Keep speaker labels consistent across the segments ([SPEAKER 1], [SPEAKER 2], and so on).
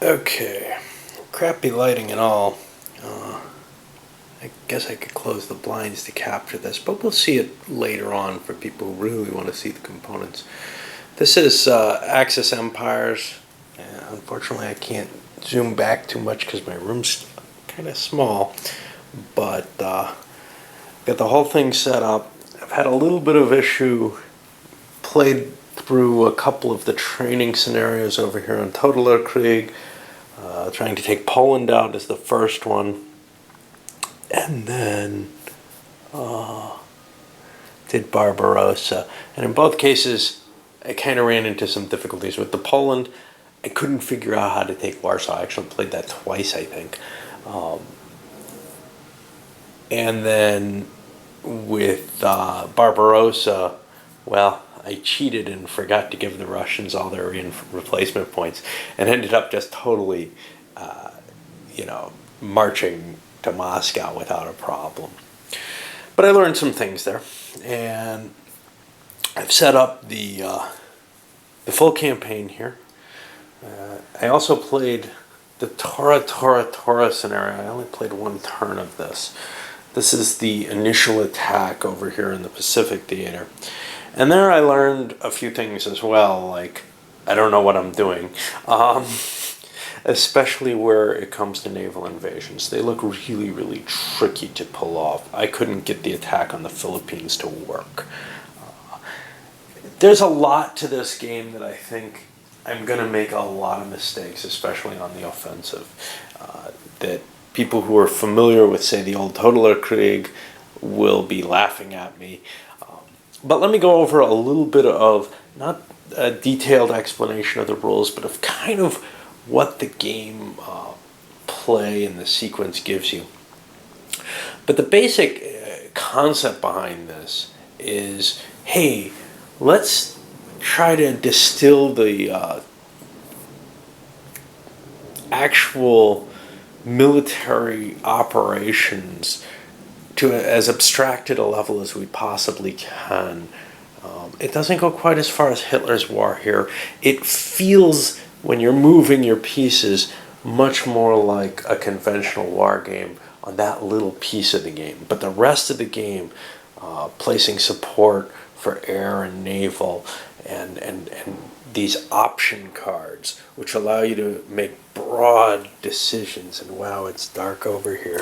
[SPEAKER 1] Okay, crappy lighting and all. I guess I could close the blinds to capture this, but we'll see it later on for people who really want to see the components. This is Axis Empires. Unfortunately, I can't zoom back too much because my room's kind of small, but got the whole thing set up. I've had a little bit of issue, played through a couple of the training scenarios over here on Total Krieg. Trying to take Poland out is the first one, and then did Barbarossa. And in both cases, I kind of ran into some difficulties. With the Poland, I couldn't figure out how to take Warsaw. I actually played that twice, I think. And then with Barbarossa, well, I cheated and forgot to give the Russians all their replacement points, and ended up just totally, marching to Moscow without a problem. But I learned some things there, and I've set up the full campaign here. I also played the Tora scenario. I only played one turn of this. This is the initial attack over here in the Pacific Theater. And there I learned a few things as well, like I don't know what I'm doing, especially where it comes to naval invasions. They look really, really tricky to pull off. I couldn't get the attack on the Philippines to work. There's a lot to this game that I think I'm going to make a lot of mistakes, especially on the offensive, that people who are familiar with, say, the old Total Krieg will be laughing at me. But let me go over a little bit of, not a detailed explanation of the rules, but of kind of what the game play and the sequence gives you. But the basic concept behind this is, hey, let's try to distill the actual military operations to as abstracted a level as we possibly can. It doesn't go quite as far as Hitler's war here. It feels, when you're moving your pieces, much more like a conventional war game on that little piece of the game. But the rest of the game, placing support for air and naval, and these option cards, which allow you to make broad decisions. And wow, it's dark over here.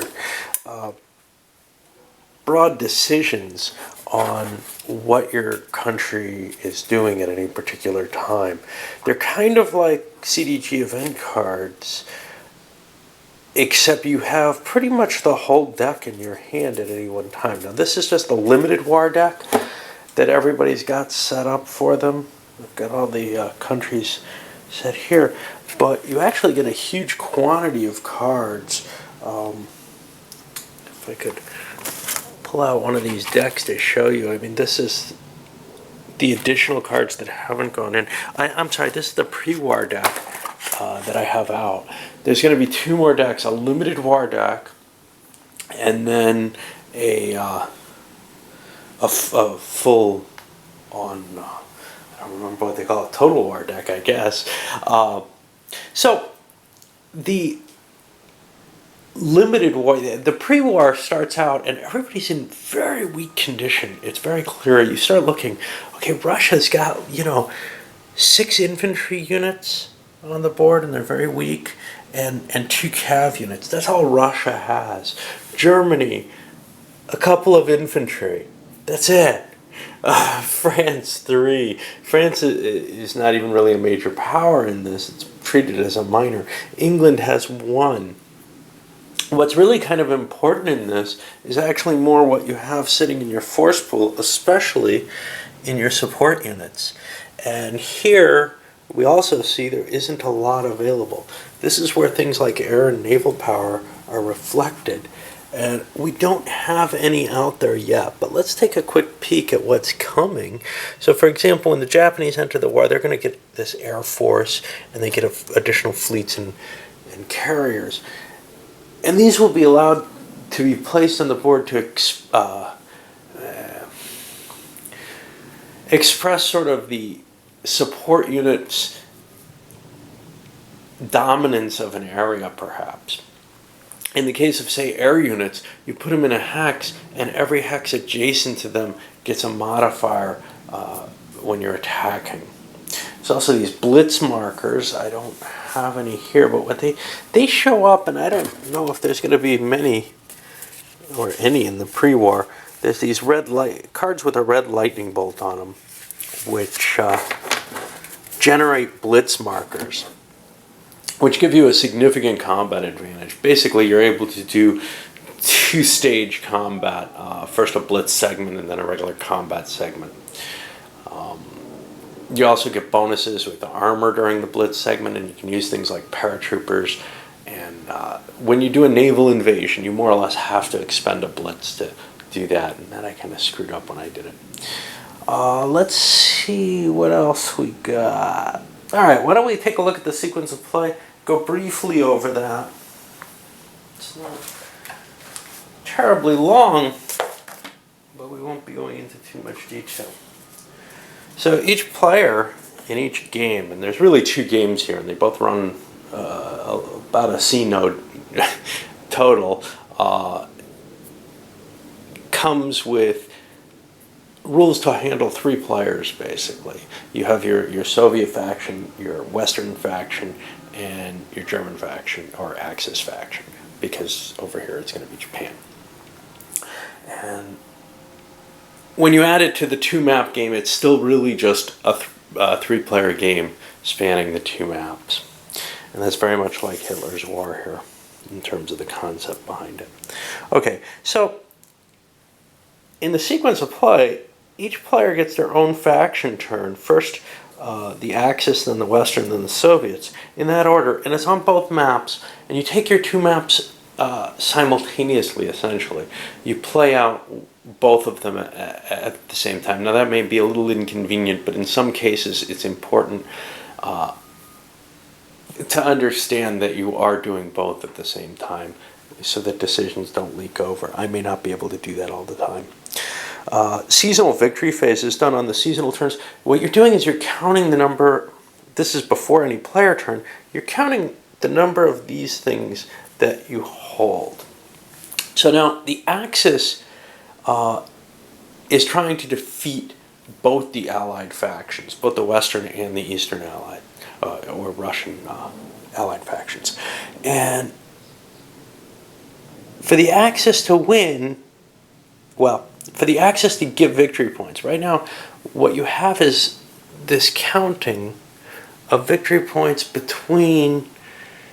[SPEAKER 1] Broad decisions on what your country is doing at any particular time. They're kind of like CDG event cards, except you have pretty much the whole deck in your hand at any one time. Now, this is just a limited war deck that everybody's got set up for them. We've got all the countries set here, but you actually get a huge quantity of cards. If I could pull out one of these decks to show you. I mean, this is the additional cards that haven't gone in. I'm sorry, this is the pre-war deck that I have out. There's going to be two more decks, a limited war deck, and then a full on, I don't remember what they call it, total war deck, I guess. So the limited war, the pre-war starts out and everybody's in very weak condition. It's very clear. You start looking, okay, Russia's got, 6 infantry units on the board and they're very weak, and 2 cav units. That's all Russia has. Germany, a couple of infantry. That's it. France, 3. France is not even really a major power in this. It's treated as a minor. England has 1. What's really kind of important in this is actually more what you have sitting in your force pool, especially in your support units. And here we also see there isn't a lot available. This is where things like air and naval power are reflected. And we don't have any out there yet, but let's take a quick peek at what's coming. So for example, when the Japanese enter the war, they're going to get this air force, and they get additional fleets and carriers. And these will be allowed to be placed on the board to express sort of the support units dominance of an area, perhaps. In the case of, say, air units, you put them in a hex, and every hex adjacent to them gets a modifier when you're attacking. There's also these Blitz markers. I don't have any here, but what they show up, and I don't know if there's going to be many or any in the pre-war. There's these cards with a red lightning bolt on them, which generate Blitz markers, which give you a significant combat advantage. Basically, you're able to do two-stage combat, first a Blitz segment and then a regular combat segment. You also get bonuses with the armor during the Blitz segment, and you can use things like paratroopers. And when you do a naval invasion, you more or less have to expend a Blitz to do that, and that I kind of screwed up when I did it. Let's see what else we got. All right, why don't we take a look at the sequence of play, go briefly over that. It's not terribly long, but we won't be going into too much detail. So each player in each game, and there's really 2 games here, and they both run about a C node total, comes with rules to handle 3 players, basically. You have your Soviet faction, your Western faction, and your German faction, or Axis faction, because over here it's going to be Japan. And when you add it to the 2-map game, it's still really just a 3-player game spanning the 2 maps. And that's very much like Hitler's War here, in terms of the concept behind it. Okay, so in the sequence of play, each player gets their own faction turn. First the Axis, then the Western, then the Soviets, in that order. And it's on both maps. And you take your 2 maps simultaneously, essentially. You play out both of them at the same time. Now that may be a little inconvenient, but in some cases it's important to understand that you are doing both at the same time, so that decisions don't leak over. I may not be able to do that all the time. Seasonal victory phase is done on the seasonal turns. What you're doing is you're counting the number, this is before any player turn, you're counting the number of these things that you hold. So now the Axis is trying to defeat both the Allied factions, both the Western and the Eastern Allied, or Russian Allied factions. And for the Axis to win, well, for the Axis to give victory points, right now what you have is this counting of victory points between,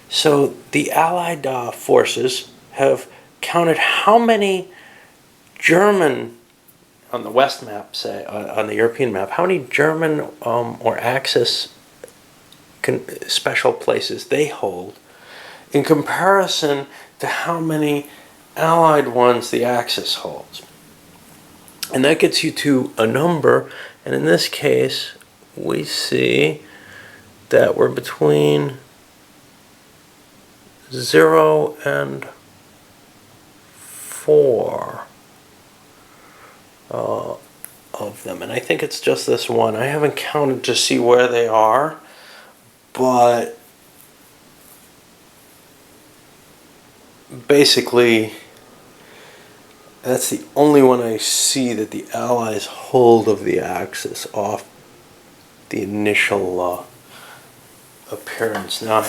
[SPEAKER 1] so the Allied forces have counted how many German, on the West map, say, on the European map, how many German or Axis special places they hold in comparison to how many Allied ones the Axis holds. And that gets you to a number, and in this case, we see that we're between 0 and 4 of them. And I think it's just this one. I haven't counted to see where they are, but basically that's the only one I see that the Allies hold of the Axis off the initial appearance. Now,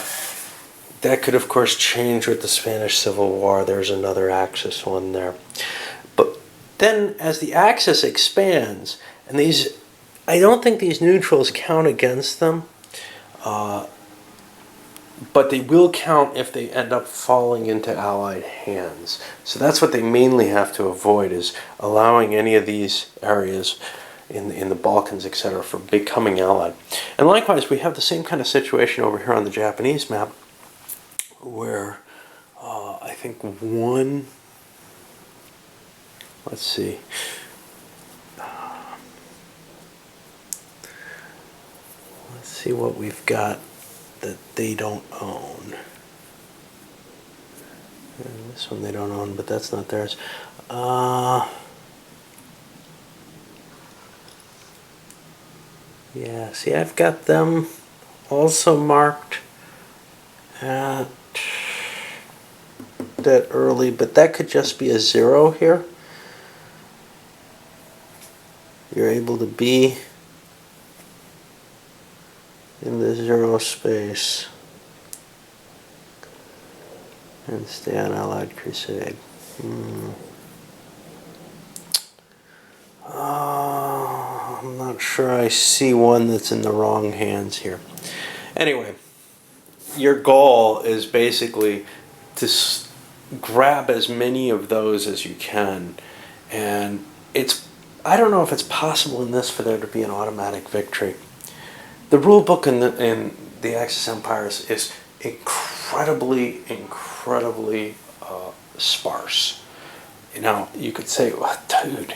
[SPEAKER 1] that could of course change with the Spanish Civil War. There's another Axis one there. But then as the Axis expands, and these, I don't think these neutrals count against them, but they will count if they end up falling into Allied hands. So that's what they mainly have to avoid, is allowing any of these areas in the Balkans, etc., for becoming Allied. And likewise, we have the same kind of situation over here on the Japanese map, where I think one, let's see, let's see what we've got that they don't own. And this one they don't own, but that's not theirs. Yeah, see, I've got them also marked at that early, but that could just be a 0 here. You're able to be in the 0 space and stay on Allied Crusade. I'm not sure I see one that's in the wrong hands here. Anyway, your goal is basically to grab as many of those as you can, and I don't know if it's possible in this for there to be an automatic victory. The rulebook in the Axis Empires is incredibly sparse. You know, you could say, well, dude,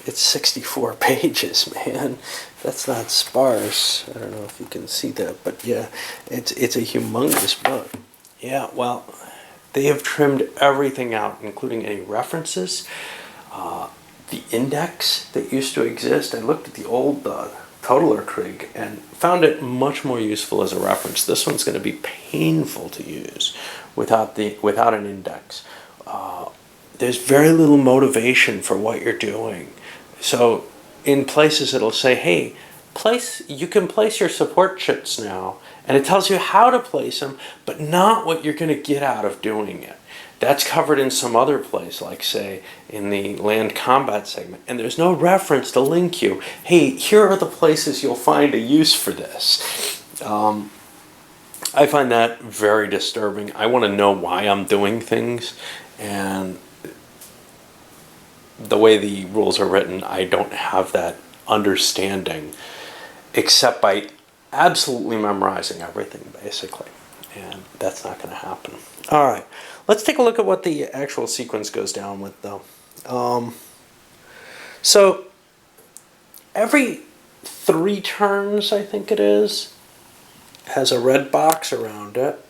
[SPEAKER 1] it's 64 pages, man. That's not sparse. I don't know if you can see that, but yeah, it's a humongous book. Yeah, well, they have trimmed everything out, including any references, the index that used to exist. I looked at the old Totalerkrieg and found it much more useful as a reference. This one's going to be painful to use without an index. There's very little motivation for what you're doing. So in places it'll say, hey, you can place your support chits now, and it tells you how to place them, but not what you're going to get out of doing it. That's covered in some other place, like say in the land combat segment, and there's no reference to link you. Hey, here are the places you'll find a use for this. I find that very disturbing. I want to know why I'm doing things, and the way the rules are written, I don't have that understanding, except by absolutely memorizing everything, basically. And that's not going to happen. All right, let's take a look at what the actual sequence goes down with, though. So every 3 turns, I think it is, has a red box around it.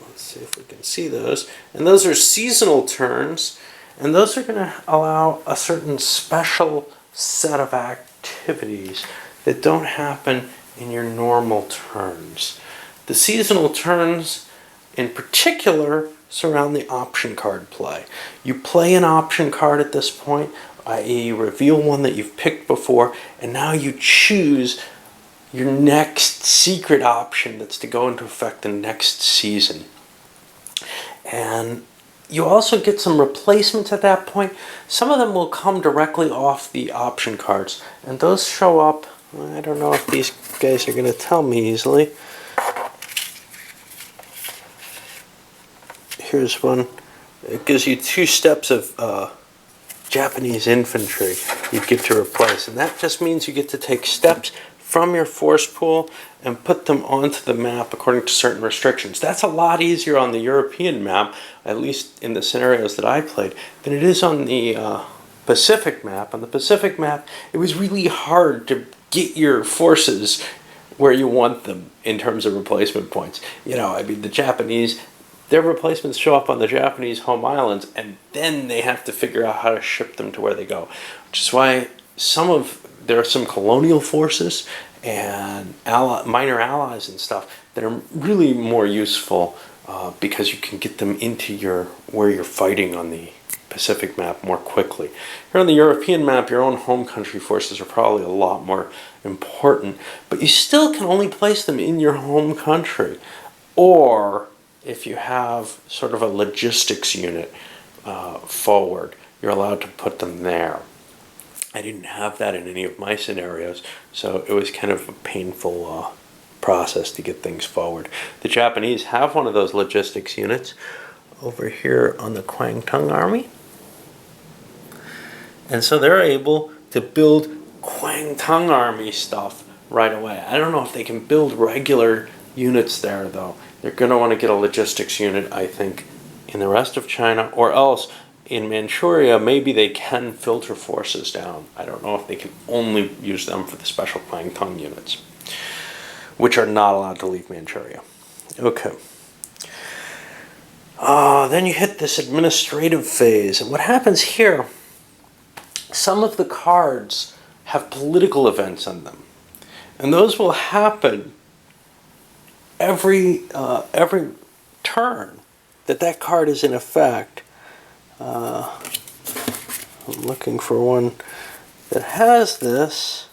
[SPEAKER 1] Let's see if we can see those. And those are seasonal turns, and those are going to allow a certain special set of activities that don't happen in your normal turns. The seasonal turns, in particular, surround the option card play. You play an option card at this point, i.e. reveal one that you've picked before, and now you choose your next secret option that's to go into effect the next season. And you also get some replacements at that point. Some of them will come directly off the option cards, and those show up. I don't know if these guys are going to tell me easily. Here's one. It gives you 2 steps of Japanese infantry you get to replace, and that just means you get to take steps from your force pool and put them onto the map according to certain restrictions. That's a lot easier on the European map, at least in the scenarios that I played, than it is on the Pacific map. On the Pacific map, it was really hard to get your forces where you want them in terms of replacement points. You know, I mean, the Japanese, their replacements show up on the Japanese home islands, and then they have to figure out how to ship them to where they go, which is why there are some colonial forces and minor allies and stuff that are really more useful because you can get them into where you're fighting on the Pacific map more quickly. Here on the European map, your own home country forces are probably a lot more important, but you still can only place them in your home country, or if you have sort of a logistics unit forward, you're allowed to put them there. I didn't have that in any of my scenarios, so it was kind of a painful process to get things forward. The Japanese have one of those logistics units over here on the Kwangtung Army, and so they're able to build Kwangtung Army stuff right away. I don't know if they can build regular units there, though. They're going to want to get a logistics unit, I think, in the rest of China, or else in Manchuria, maybe they can filter forces down. I don't know if they can only use them for the special Kwangtung units, which are not allowed to leave Manchuria. Okay. Then you hit this administrative phase, and what happens here, some of the cards have political events on them, and those will happen every turn that card is in effect. I'm looking for one that has this.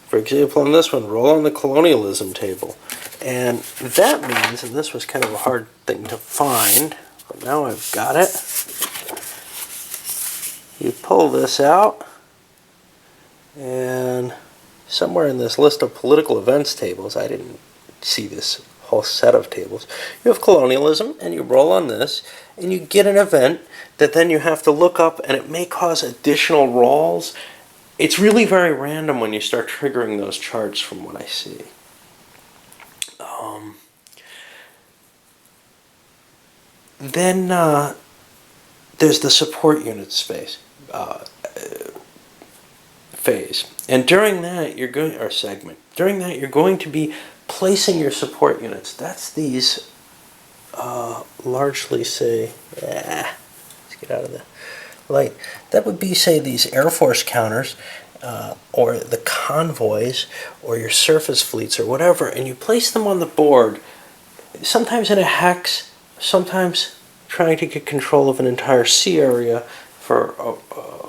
[SPEAKER 1] For example, on this one, roll on the colonialism table. And that means, and this was kind of a hard thing to find, but now I've got it. You pull this out, and somewhere in this list of political events tables, I didn't see this whole set of tables, you have colonialism, and you roll on this, and you get an event that then you have to look up, and it may cause additional rolls. It's really very random when you start triggering those charts from what I see. Then there's the support unit phase, and during that you're going, or segment. During that you're going to be placing your support units. That's these largely say, let's get out of the light. That would be, say, these Air Force counters, or the convoys, or your surface fleets, or whatever, and you place them on the board, sometimes in a hex, sometimes trying to get control of an entire sea area for a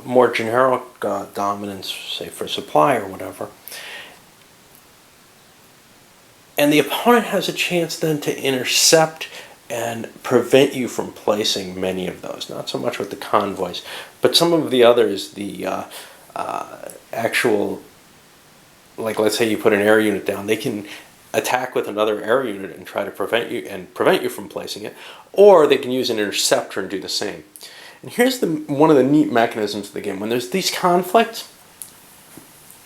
[SPEAKER 1] more generic dominance, say for supply or whatever. And the opponent has a chance then to intercept and prevent you from placing many of those. Not so much with the convoys, but some of the others, the actual, like let's say you put an air unit down, they can attack with another air unit and try to prevent you from placing it, or they can use an interceptor and do the same. And here's one of the neat mechanisms of the game. When there's these conflicts,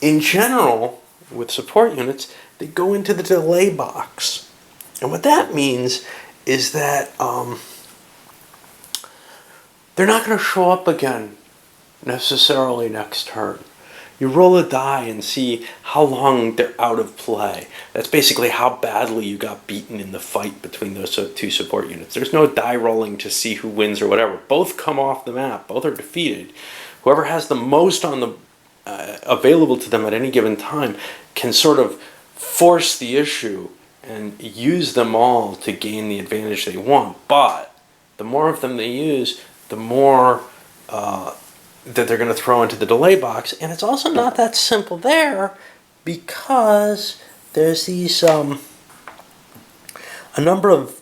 [SPEAKER 1] in general, with support units, they go into the delay box. And what that means is that they're not going to show up again necessarily next turn. You roll a die and see how long they're out of play. That's basically how badly you got beaten in the fight between those two support units. There's no die rolling to see who wins or whatever. Both come off the map. Both are defeated. Whoever has the most on the available to them at any given time can sort of force the issue and use them all to gain the advantage they want. But the more of them they use, the more that they're going to throw into the delay box. And it's also not that simple there, because there's these a number of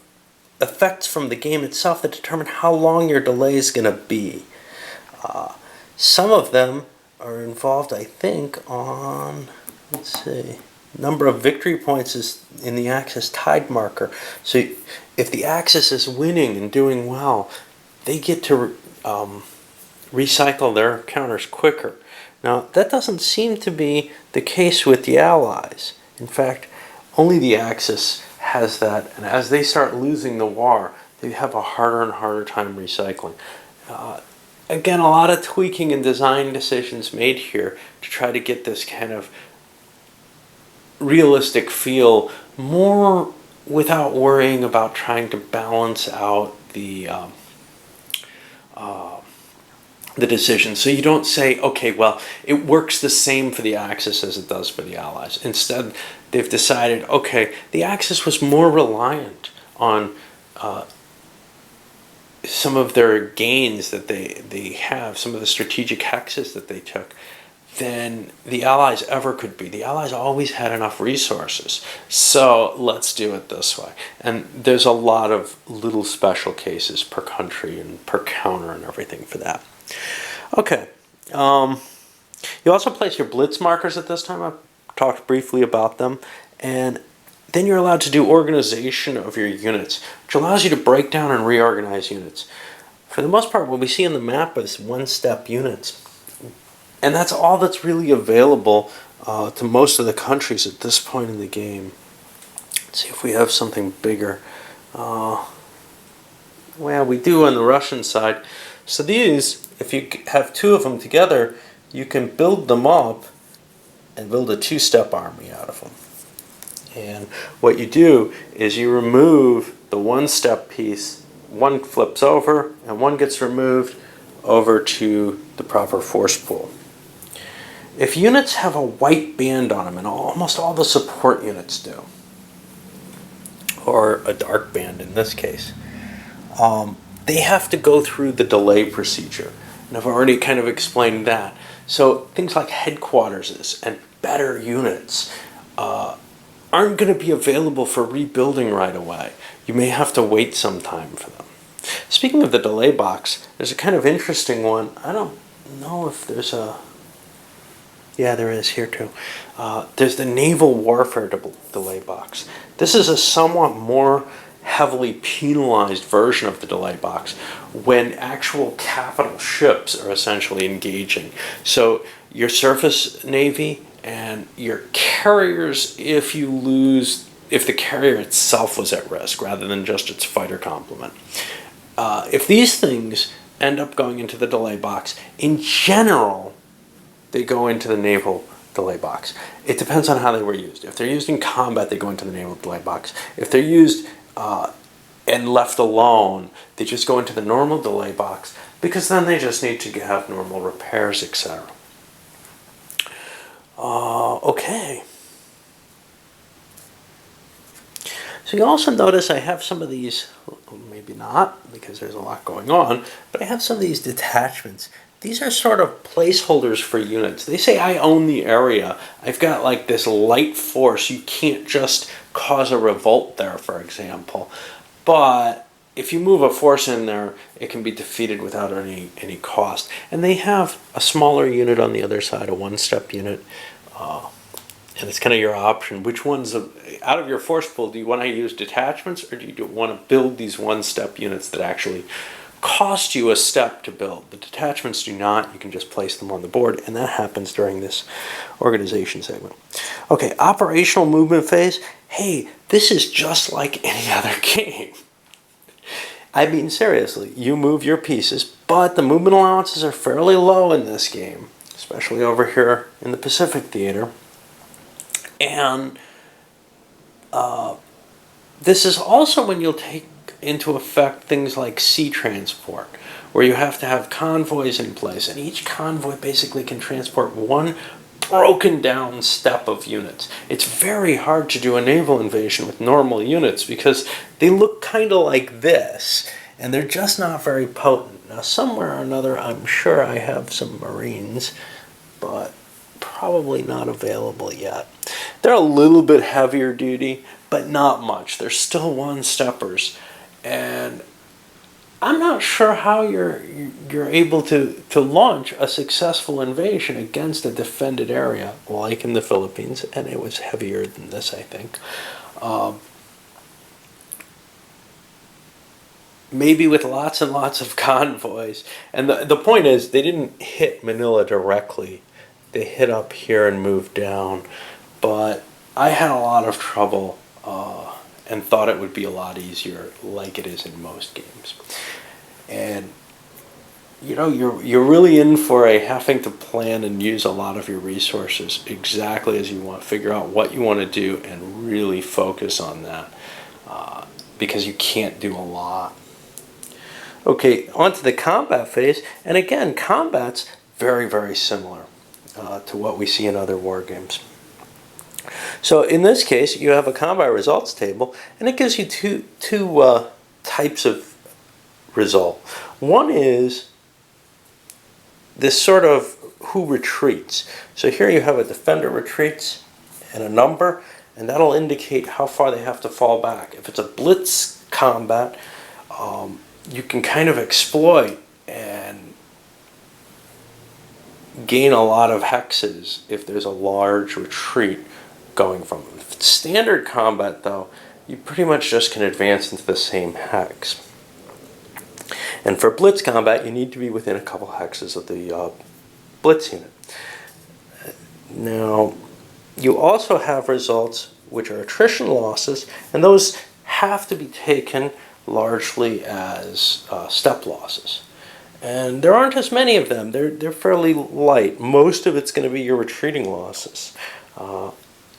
[SPEAKER 1] effects from the game itself that determine how long your delay is going to be. Some of them are involved, I think, on, let's see, number of victory points is in the Axis tide marker. So if the Axis is winning and doing well, they get to recycle their counters quicker. Now, that doesn't seem to be the case with the Allies. In fact, only the Axis has that, and as they start losing the war, they have a harder and harder time recycling. Again, a lot of tweaking and design decisions made here to try to get this kind of realistic feel, more without worrying about trying to balance out the decision. So you don't say, okay, well, it works the same for the Axis as it does for the Allies. Instead, they've decided, okay, the Axis was more reliant on some of their gains that they have, some of the strategic hexes that they took, than the Allies ever could be. The Allies always had enough resources, so let's do it this way. And there's a lot of little special cases per country and per counter and everything for that. Okay. You also place your Blitz markers at this time. I've talked briefly about them. And then you're allowed to do organization of your units, which allows you to break down and reorganize units. For the most part, what we see on the map is one-step units. And that's all that's really available to most of the countries at this point in the game. Let's see if we have something bigger. Well, we do on the Russian side. So these, if you have two of them together, you can build them up and build a two-step army out of them. And what you do is you remove the one-step piece, one flips over, and one gets removed over to the proper force pool. If units have a white band on them, and almost all the support units do, or a dark band in this case, they have to go through the delay procedure. And I've already kind of explained that. So things like headquarters and better units aren't going to be available for rebuilding right away. You may have to wait some time for them. Speaking of the delay box, there's a kind of interesting one. I don't know if there's a... Yeah, there is here too. There's the naval warfare delay box. This is a somewhat more heavily penalized version of the delay box when actual capital ships are essentially engaging. So your surface navy and your carriers, if the carrier itself was at risk rather than just its fighter complement. If these things end up going into the delay box, in general, they go into the naval delay box. It depends on how they were used. If they're used in combat, they go into the naval delay box. If they're used and left alone, they just go into the normal delay box, because then they just need to have normal repairs, etc. Okay. So you also notice I have some of these, maybe not, because there's a lot going on, but I have some of these detachments. These are sort of placeholders for units. They say I own the area. I've got like this light force. You can't just cause a revolt there, for example. But if you move a force in there, it can be defeated without any cost. And they have a smaller unit on the other side, a one-step unit. And it's kind of your option. Which ones, out of your force pool, do you want to use detachments, or do you want to build these one-step units that actually cost you a step to build? The detachments do not. You can just place them on the board, and that happens during this organization segment. Okay, operational movement phase. Hey, this is just like any other game. I mean, seriously, you move your pieces, but the movement allowances are fairly low in this game, especially over here in the Pacific Theater. And this is also when you'll take into effect things like sea transport, where you have to have convoys in place, and each convoy basically can transport one broken down step of units. It's very hard to do a naval invasion with normal units because they look kind of like this, and they're just not very potent. Now, somewhere or another, I'm sure I have some Marines, but probably not available yet. They're a little bit heavier duty, but not much. They're still one-steppers. And I'm not sure how you're able to launch a successful invasion against a defended area, like in the Philippines, and it was heavier than this, I think. Maybe with lots and lots of convoys. And the point is, they didn't hit Manila directly. They hit up here and moved down. But I had a lot of trouble and thought it would be a lot easier, like it is in most games. And you know, you're really in for a having to plan and use a lot of your resources exactly as you want. Figure out what you want to do and really focus on that, because you can't do a lot. Okay, on to the combat phase. And again, combat's very, very similar to what we see in other war games. So in this case, you have a combat results table, and it gives you two types of result. One is this sort of who retreats. So here you have a defender retreats and a number, and that'll indicate how far they have to fall back. If it's a blitz combat, you can kind of exploit and gain a lot of hexes if there's a large retreat going from them. If it's standard combat, though, you pretty much just can advance into the same hex. And for blitz combat, you need to be within a couple hexes of the blitz unit. Now, you also have results which are attrition losses, and those have to be taken largely as step losses. And there aren't as many of them. They're fairly light. Most of it's going to be your retreating losses.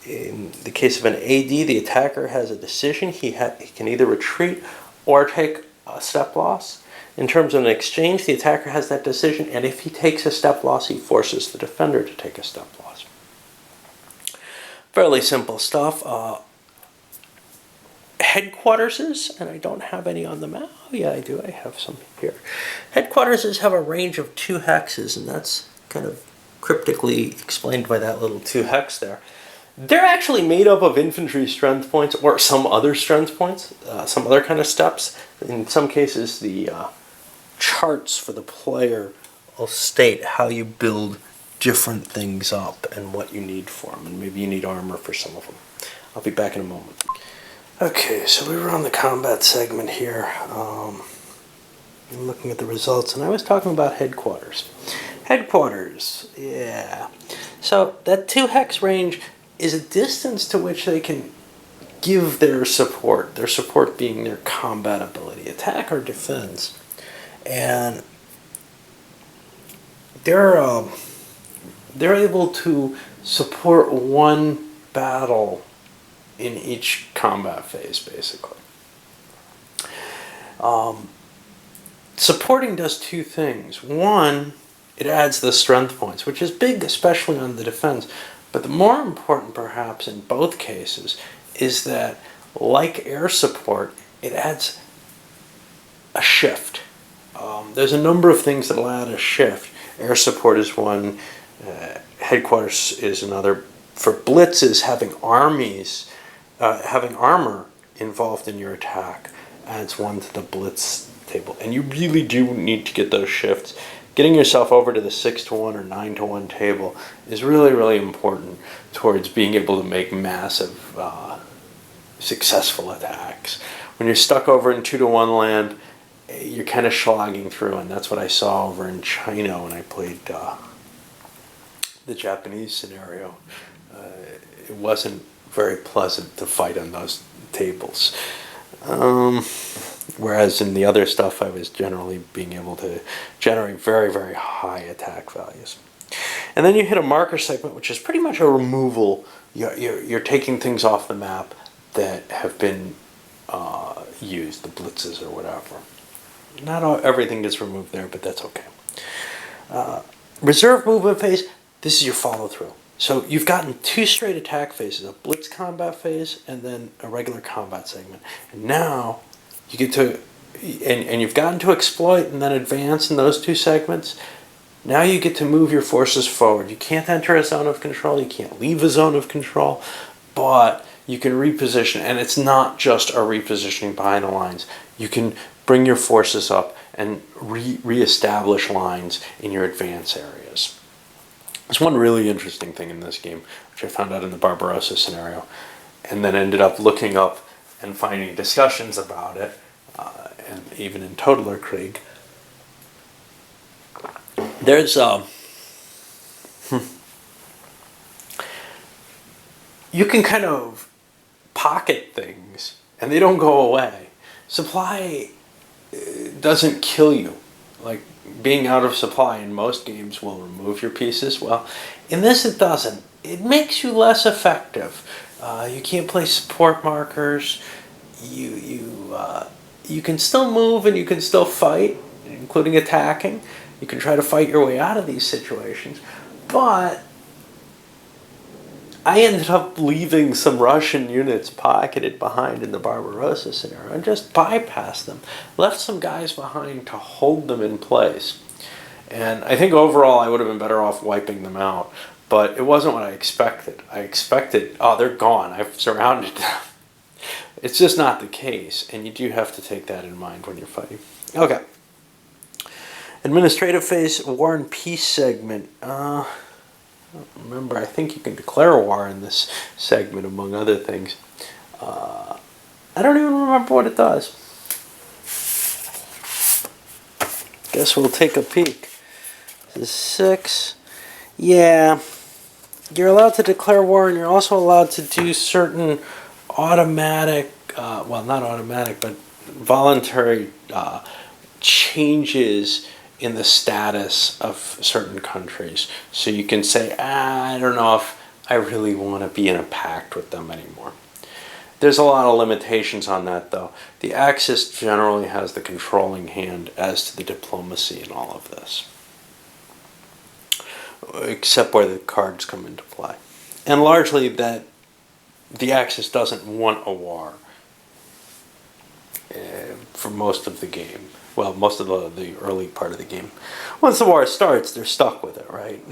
[SPEAKER 1] In the case of an AD, the attacker has a decision. He can either retreat or take a step loss. In terms of an exchange, the attacker has that decision, and if he takes a step loss, he forces the defender to take a step loss. Fairly simple stuff. Headquarterses, and I don't have any on the map. Oh yeah, I do. I have some here. Headquarterses have a range of 2 hexes, and that's kind of cryptically explained by that little 2 hex there. They're actually made up of infantry strength points or some other strength points, some other kind of steps. In some cases, the charts for the player will state how you build different things up and what you need for them, and maybe you need armor for some of them. I'll be back in a moment. Okay, so we were on the combat segment here, looking at the results, and I was talking about headquarters. Headquarters, yeah. So that 2 hex range is a distance to which they can give their support being their combat ability, attack or defense. And they're able to support 1 battle in each combat phase, basically. Supporting does 2 things. 1, it adds the strength points, which is big, especially on the defense. But the more important, perhaps, in both cases, is that, like air support, it adds a shift. There's a number of things that will add a shift. Air support is one. Headquarters is another. For blitzes, having armor involved in your attack adds 1 to the blitz table. And you really do need to get those shifts. Getting yourself over to the 6-1 or 9-1 table is really, really important towards being able to make massive, successful attacks. When you're stuck over in 2-1 land, you're kind of slogging through, and that's what I saw over in China when I played the Japanese scenario. It wasn't very pleasant to fight on those tables. Whereas in the other stuff, I was generally being able to generate very, very high attack values. And then you hit a marker segment, which is pretty much a removal. You're taking things off the map that have been used, the blitzes or whatever. Not everything gets removed there, but that's okay. Reserve movement phase, this is your follow-through. So you've gotten 2 straight attack phases, a blitz combat phase and then a regular combat segment. And now you get to, and you've gotten to exploit and then advance in those 2 segments. Now you get to move your forces forward. You can't enter a zone of control, you can't leave a zone of control, but you can reposition, and it's not just a repositioning behind the lines. You can bring your forces up and reestablish lines in your advance areas. There's one really interesting thing in this game, which I found out in the Barbarossa scenario, and then ended up looking up and finding discussions about it, and even in Totaler Krieg. There's you can kind of pocket things, and they don't go away. Supply doesn't kill you. Like, being out of supply in most games will remove your pieces. Well, in this it doesn't. It makes you less effective. You can't place support markers. You can still move and you can still fight, including attacking. You can try to fight your way out of these situations. But I ended up leaving some Russian units pocketed behind in the Barbarossa scenario and just bypassed them. Left some guys behind to hold them in place. And I think overall I would have been better off wiping them out. But it wasn't what I expected. I expected, oh, they're gone. I've surrounded them. It's just not the case. And you do have to take that in mind when you're fighting. Okay. Administrative phase, war and peace segment. Remember, I think you can declare war in this segment, among other things. I don't even remember what it does. Guess we'll take a peek. This is 6. Yeah. You're allowed to declare war, and you're also allowed to do certain automatic, well, not automatic, but voluntary changes in the status of certain countries. So you can say, I don't know if I really want to be in a pact with them anymore. There's a lot of limitations on that, though. The Axis generally has the controlling hand as to the diplomacy in all of this, except where the cards come into play. And largely that the Axis doesn't want a war for most of the game. Well, most of the early part of the game. Once the war starts, they're stuck with it, right?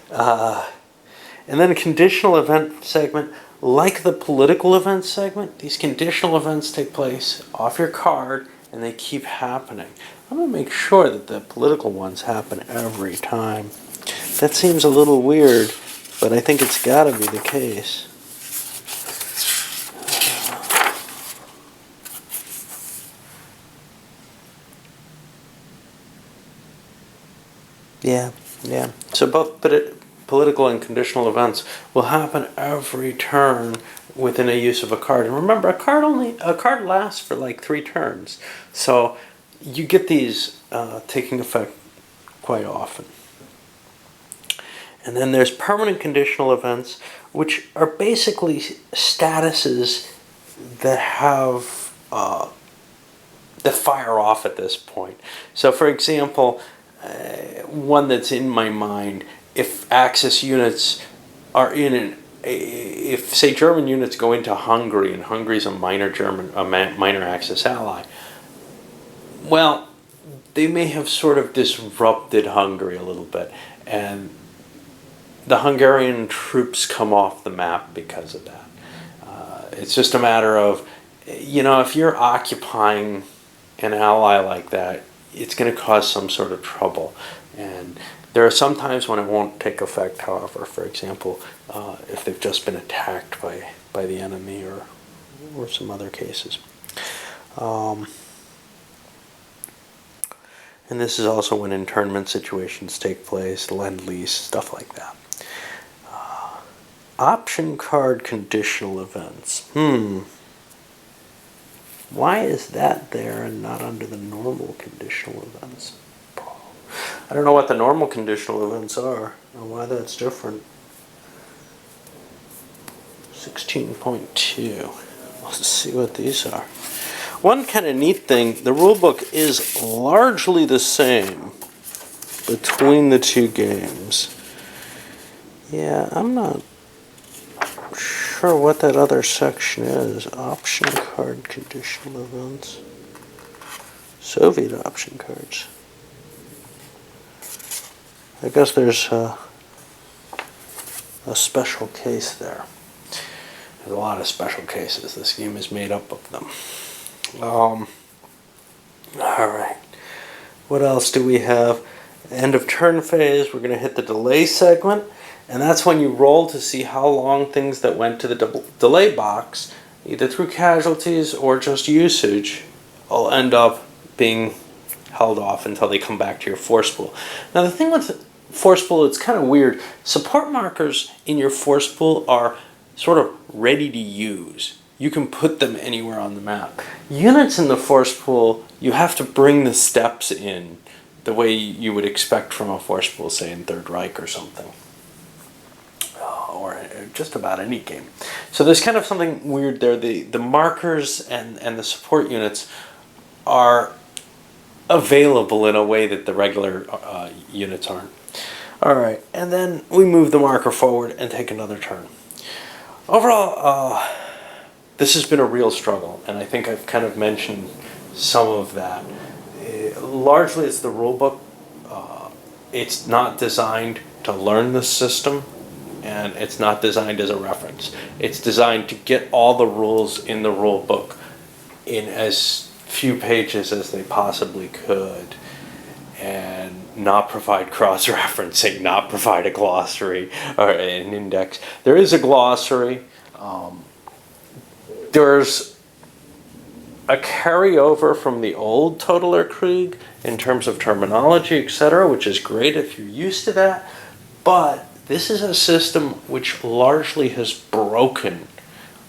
[SPEAKER 1] And then a conditional event segment, like the political event segment, these conditional events take place off your card and they keep happening. I'm going to make sure that the political ones happen every time. That seems a little weird, but I think it's got to be the case. Yeah. So both political and conditional events will happen every turn within a use of a card. And remember, a card lasts for like 3 turns. So you get these taking effect quite often. And then there's permanent conditional events, which are basically statuses that have that fire off at this point. So for example, one that's in my mind, if Axis units are if say German units go into Hungary, and Hungary's a minor Axis ally, well, they may have sort of disrupted Hungary a little bit, and the Hungarian troops come off the map because of that. It's just a matter of, if you're occupying an ally like that, it's going to cause some sort of trouble. And there are some times when it won't take effect, however, for example, if they've just been attacked by the enemy or some other cases. And this is also when internment situations take place, lend-lease, stuff like that. Option card conditional events. Why is that there and not under the normal conditional events? I don't know what the normal conditional events are and why that's different. 16.2. Let's see what these are. One kind of neat thing, the rulebook is largely the same between the 2 games. Yeah, I'm not sure what that other section is. Option card conditional events. Soviet option cards. I guess there's a special case there. There's a lot of special cases. This game is made up of them. Alright. What else do we have? End of turn phase. We're going to hit the delay segment. And that's when you roll to see how long things that went to the delay box, either through casualties or just usage, will end up being held off until they come back to your force pool. Now the thing with force pool, it's kind of weird. Support markers in your force pool are sort of ready to use. You can put them anywhere on the map. Units in the force pool, you have to bring the steps in the way you would expect from a force pool, say in Third Reich or something. Or just about any game. So there's kind of something weird there. The markers and the support units are available in a way that the regular units aren't. Alright, and then we move the marker forward and take another turn. Overall, this has been a real struggle, and I think I've kind of mentioned some of that. Largely it's the rulebook. It's not designed to learn the system, and it's not designed as a reference. It's designed to get all the rules in the rule book in as few pages as they possibly could, and not provide cross-referencing, not provide a glossary or an index. There is a glossary. There's a carryover from the old Totaler Krieg in terms of terminology, etc., which is great if you're used to that, but this is a system which largely has broken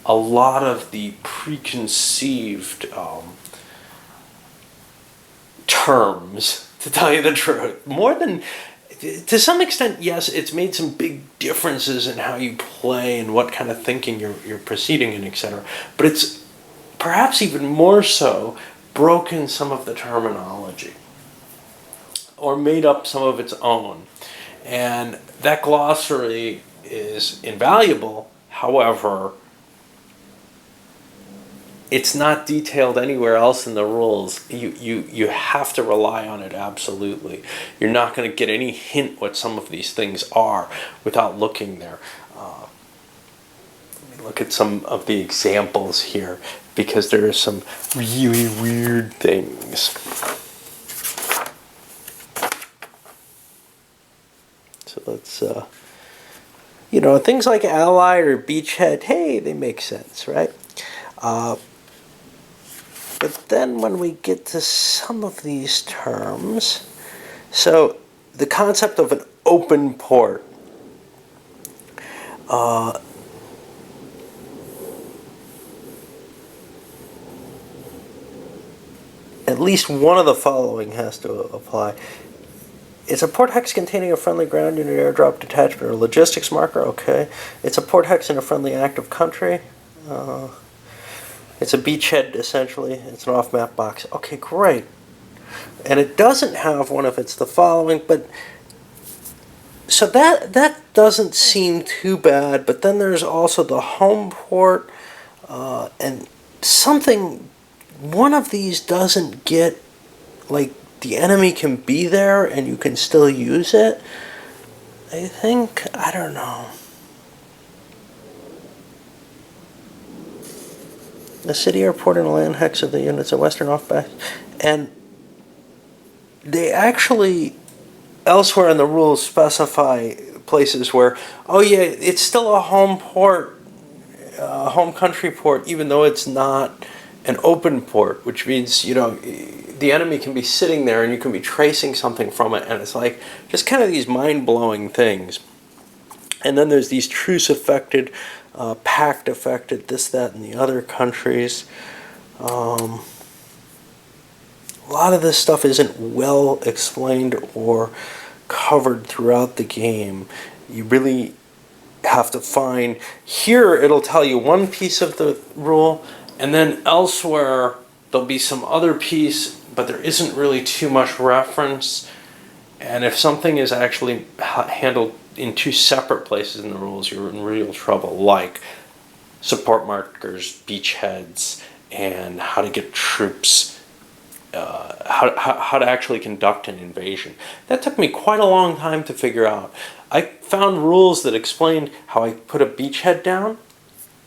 [SPEAKER 1] a lot of the preconceived terms, to tell you the truth. to some extent, yes, it's made some big differences in how you play and what kind of thinking you're proceeding in, etc. But it's perhaps even more so broken some of the terminology or made up some of its own. And that glossary is invaluable. However, it's not detailed anywhere else in the rules. You have to rely on it absolutely. You're not going to get any hint what some of these things are without looking there. Let me look at some of the examples here because there are some really weird things. So let's, things like ally or beachhead, hey, they make sense, right? But then when we get to some of these terms, so the concept of an open port. At least one of the following has to apply. It's a port hex containing a friendly ground unit, airdrop, detachment, or logistics marker. Okay. It's a port hex in a friendly active country. It's a beachhead, essentially. It's an off-map box. Okay, great. And it doesn't have one if it's the following, but so that doesn't seem too bad. But then there's also the home port, and one of these doesn't get, like, the enemy can be there and you can still use it. I don't know. The city, airport, and land hex of the units of Western off-back. And they actually, elsewhere in the rules, specify places where, oh yeah, it's still a home port, home country port, even though it's not an open port, which means, the enemy can be sitting there and you can be tracing something from it, and it's like just kind of these mind-blowing things. And then there's these truce-affected, pact affected, this, that, and the other countries. A lot of this stuff isn't well explained or covered throughout the game. You really have to find, here it'll tell you one piece of the rule, and then elsewhere there'll be some other piece, but there isn't really too much reference. And if something is actually handled in two separate places in the rules, you're in real trouble, like support markers, beachheads, and how to get troops, how to actually conduct an invasion. That took me quite a long time to figure out. I found rules that explained how I put a beachhead down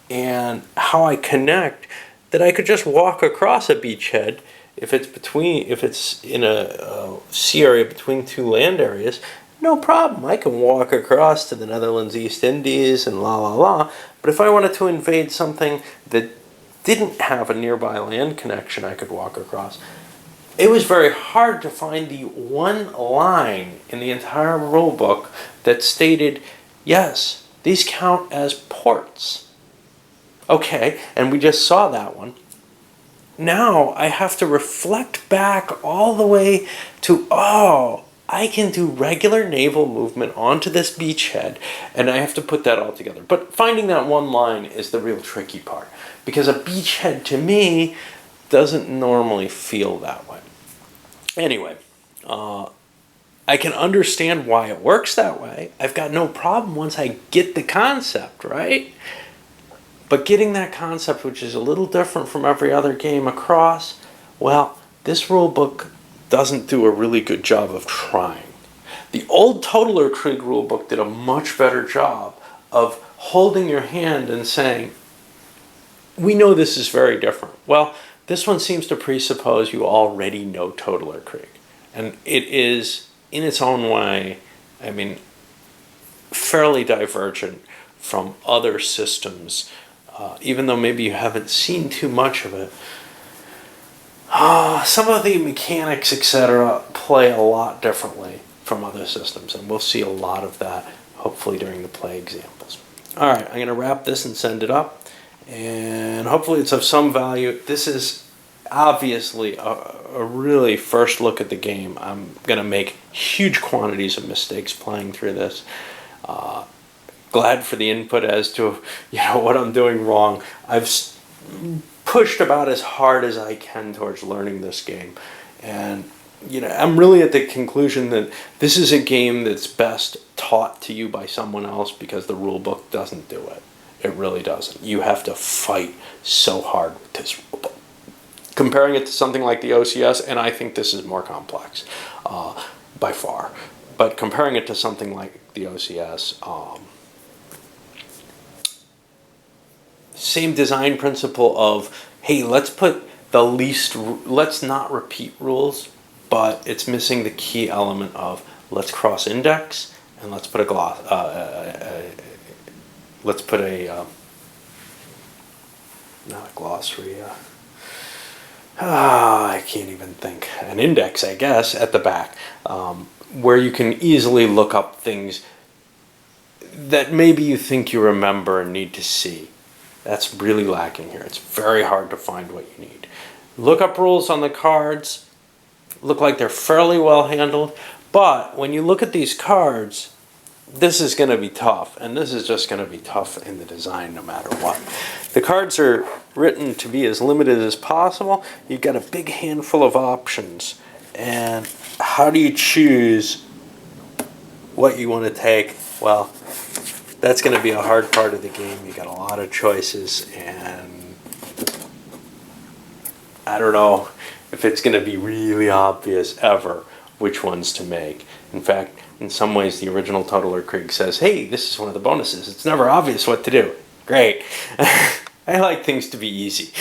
[SPEAKER 1] and how I connect, that I could just walk across a beachhead if it's in a sea area between two land areas. No problem. I can walk across to the Netherlands, East Indies, and la la la. But if I wanted to invade something that didn't have a nearby land connection I could walk across, it was very hard to find the one line in the entire rulebook that stated, yes, these count as ports. Okay, and we just saw that one. Now I have to reflect back all the way to, I can do regular naval movement onto this beachhead, and I have to put that all together. But finding that one line is the real tricky part, because a beachhead to me doesn't normally feel that way. Anyway, I can understand why it works that way. I've got no problem once I get the concept, right? But getting that concept, which is a little different from every other game, across, well, this rule book doesn't do a really good job of trying. The old Totaler Krieg rulebook did a much better job of holding your hand and saying, we know this is very different. Well, this one seems to presuppose you already know Totaler Krieg. And it is, in its own way, fairly divergent from other systems, even though maybe you haven't seen too much of it. Some of the mechanics, etc., play a lot differently from other systems, and we'll see a lot of that, hopefully, during the play examples. All right, I'm going to wrap this and send it up, and hopefully it's of some value. This is obviously a really first look at the game. I'm going to make huge quantities of mistakes playing through this. Glad for the input as to what I'm doing wrong. I've pushed about as hard as I can towards learning this game, and I'm really at the conclusion that this is a game that's best taught to you by someone else, because the rule book doesn't do it. It really doesn't. You have to fight so hard with this rule book. Comparing it to something like the OCS, and I think this is more complex by far, but comparing it to something like the OCS, same design principle of, hey, let's not repeat rules, but it's missing the key element of let's cross index and let's put a gloss, let's put a not a glossary, I can't even think, an index, I guess, at the back, where you can easily look up things that maybe you think you remember and need to see. That's really lacking here. It's very hard to find what you need. Lookup rules on the cards look like they're fairly well handled, but when you look at these cards, this is going to be tough, and this is just going to be tough in the design no matter what. The cards are written to be as limited as possible. You've got a big handful of options, and how do you choose what you want to take? Well, that's going to be a hard part of the game. You got a lot of choices, and I don't know if it's going to be really obvious ever which ones to make. In fact, in some ways, the original Totaler Krieg says, hey, this is one of the bonuses. It's never obvious what to do. Great. I like things to be easy,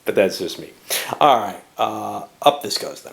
[SPEAKER 1] but that's just me. All right, up this goes then.